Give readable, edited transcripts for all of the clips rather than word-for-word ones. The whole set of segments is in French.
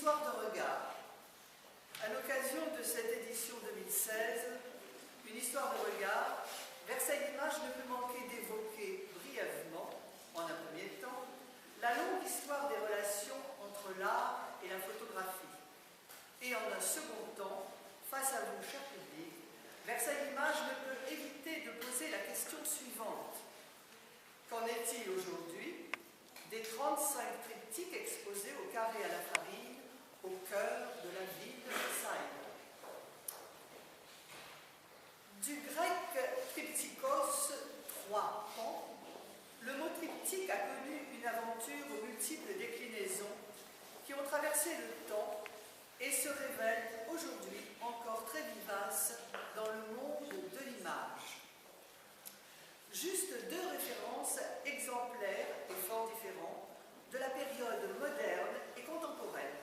histoire de regard. À l'occasion de cette édition 2016, une histoire de regard, Versailles Images ne peut manquer d'évoquer brièvement, en un premier temps, la longue histoire des relations entre l'art et la photographie. Et en un second temps, face à vous, cher public, Versailles Images ne peut éviter de poser la question suivante. Qu'en est-il aujourd'hui des 35 triptyques exposés au carré à la farine, au cœur de la ville de Versailles? Du grec triptychos, 3 pans, le mot triptyque a connu une aventure aux multiples déclinaisons qui ont traversé le temps et se révèlent aujourd'hui encore très vivaces dans le monde de l'image. Juste 2 références exemplaires et fort différentes de la période moderne et contemporaine.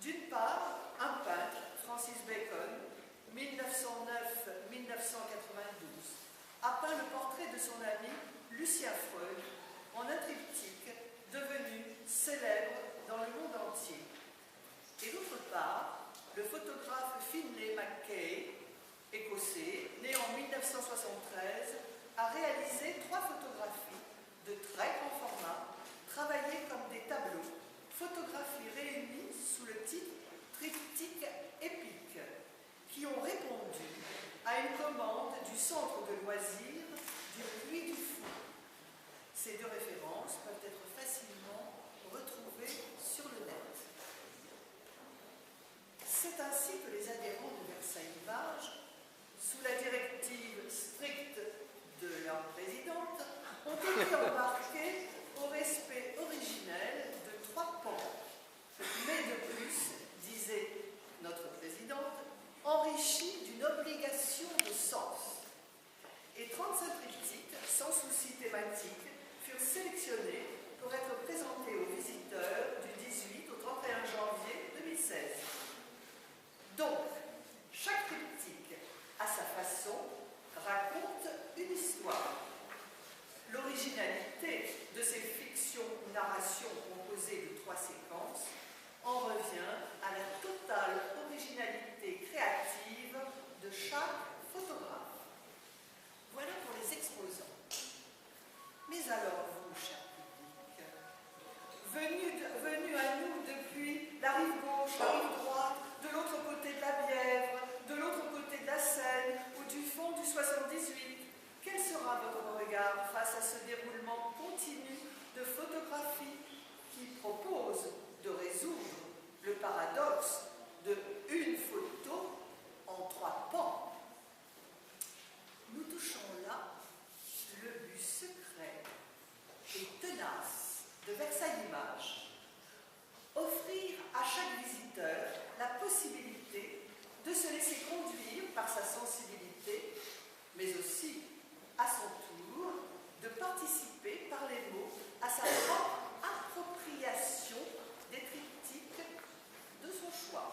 D'une part, un peintre, Francis Bacon, 1909-1992, a peint le portrait de son ami Lucien Freud en un triptyque devenu célèbre dans le monde entier. Et d'autre part, le photographe Finlay Mackay, écossais, né en 1973, a réalisé 3 photographies de très grand format, travaillées comme des tableaux, photographies réunies sous le titre Triptyque épique, qui ont répondu à une commande du centre de loisirs du Puy du Fou. Ces 2 références peuvent être facilement retrouvées sur le net. C'est ainsi que les adhérents de Versailles Images, sous la directive stricte de leur présidente, ont été embarqués au respect originel de 3 pans. Mais de plus, disait notre présidente, enrichi d'une obligation de sens. Et 35 triptyques, sans souci thématique, furent sélectionnés pour être présentés aux visiteurs du 18 au 31 janvier 2016. Donc, chaque triptyque, à sa façon, raconte une histoire. L'originalité de ces fictions-narrations composées de 3 séquences en revient à la totale originalité créative de chaque photographe. Voilà pour les exposants. Mais alors vous, cher public, venus à nous depuis la rive gauche, la rive droite, de l'autre côté de la Bièvre, de l'autre côté de la Seine ou du fond du 78, quel sera votre regard face à ce déroulement continu de photographies qui propose de résoudre le paradoxe de une photo en 3 pans? Nous touchons là le but secret et tenace de Versailles Images. Offrir à chaque visiteur la possibilité de se laisser conduire par sa sensibilité, mais aussi, à son tour, de participer par les mots à sa propre appropriation des triptyques de son choix.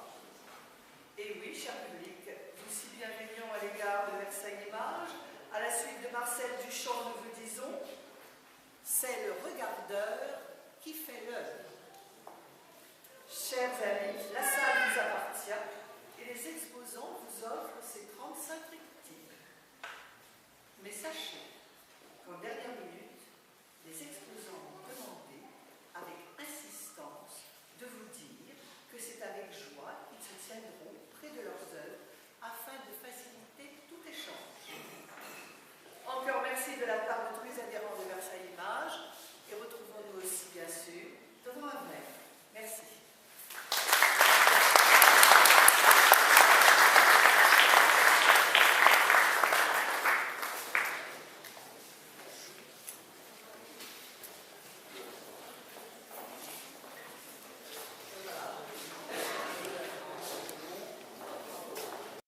Et oui, cher public, vous si bienveillant à l'égard de Versailles Images, à la suite de Marcel Duchamp, nous vous disons, c'est le regardeur qui fait l'œuvre. Chers amis, la salle vous appartient et les exposants vous offrent ces 35 triptyques. Mais sachez qu'en dernière minute, les exposants m'ont demandé, avec insistance, de vous dire que c'est avec joie qu'ils se tiendront près de leurs œuvres afin de faciliter tout échange. Encore merci de la part de tous les adhérents